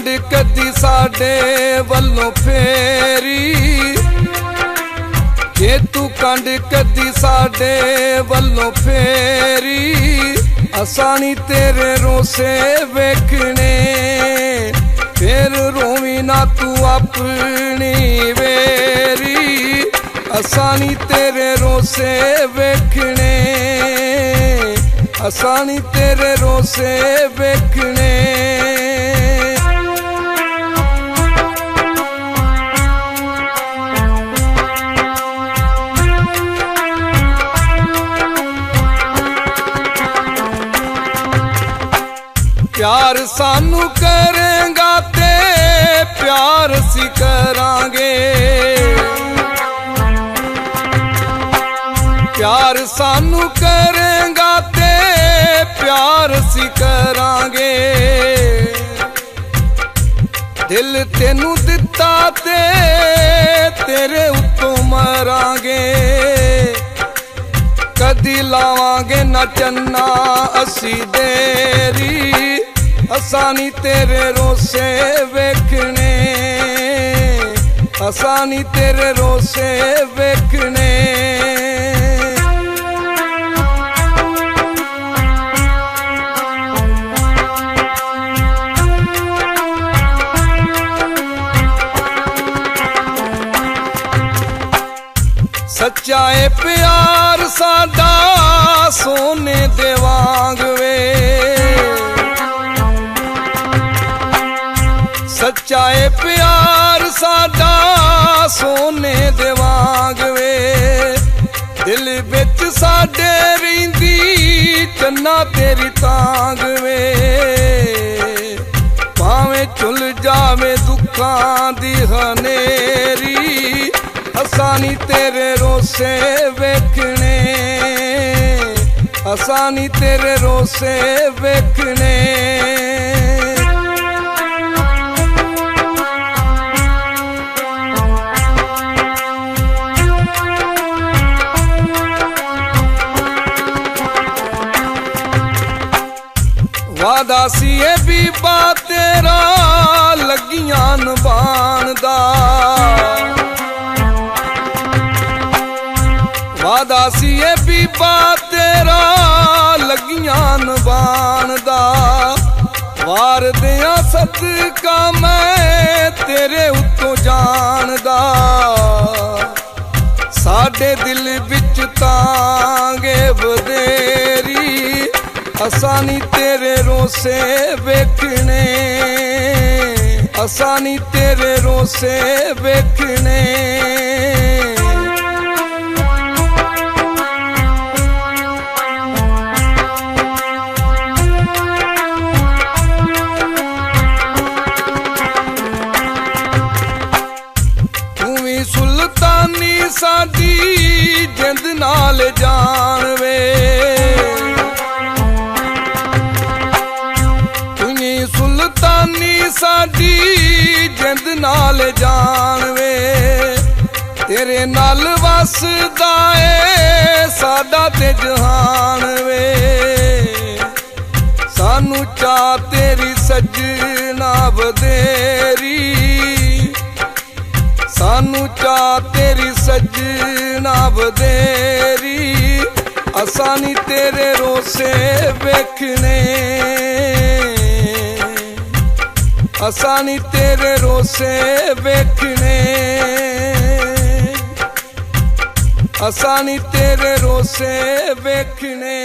ਕੰਡ ਕਦੀ ਸਾਡੇ ਵੱਲੋਂ ਫੇਰੀ, ਜੇ ਤੂੰ ਕੰਡ ਕਦੀ ਸਾਡੇ ਵੱਲੋਂ ਫੇਰੀ, ਅਸਾਂ ਨੀ ਤੇਰੇ ਰੋਸੇ ਵੇਖਣੇ, ਫਿਰ ਰੋਵੀਂ ਨਾ ਤੂੰ ਆਪਣੀ ਵੇਰੀ, ਅਸਾਂ ਨੀ ਤੇਰੇ ਰੋਸੇ ਵੇਖਣੇ, ਅਸਾਂ ਨੀ ਤੇਰੇ ਰੋਸੇ ਵੇਖਣੇ। प्यार सानू करेगा ते प्यार सी करांगे, प्यार सानू करेगा ते प्यार सी करांगे, दिल तेनू दिता ते तेरे उत्तों मरांगे, कदी लावांगे ना चन्ना असी देरी, असां नी तेरे रोसे वेखने, असां नी तेरे रोसे वेखने। सच्चा है प्यार साडा सोने दे वांग वे, सच्चा है प्यार साडा सोने दे वांग वे, दिल विच साडे रहिंदी चन्ना तेरी तांग वे, भावें चुल जावे दुखां दी हनेरी, असां नी तेरे रोसे वेखने, असां नी तेरे रोसे वेखने। वादा सी बीबा तेरा लगियां निभाण दा, वादा सी बीबा तेरा लगियां निभाण दा, वार दियां सदका मैं तेरे उत्तों जानदा, साडे दिल विच तांगे वधेरी, असां नी तेरे रोसे वेखने, असां नी तेरे रोसे वेखने। सुल्तानी साडी जिंद नाल जान वे, तुई सुल्तानी साडी जिंद नाल जान वे, तेरे नाल वसदा ए साडा ते जहान वे, सानू चा तेरी सजना वधेरी, सानू चा तेरी सजना वधेरी, असां नी तेरे रोसे वेखने, असां नी तेरे रोसे वेखने, असां नी तेरे रोसे वेखने।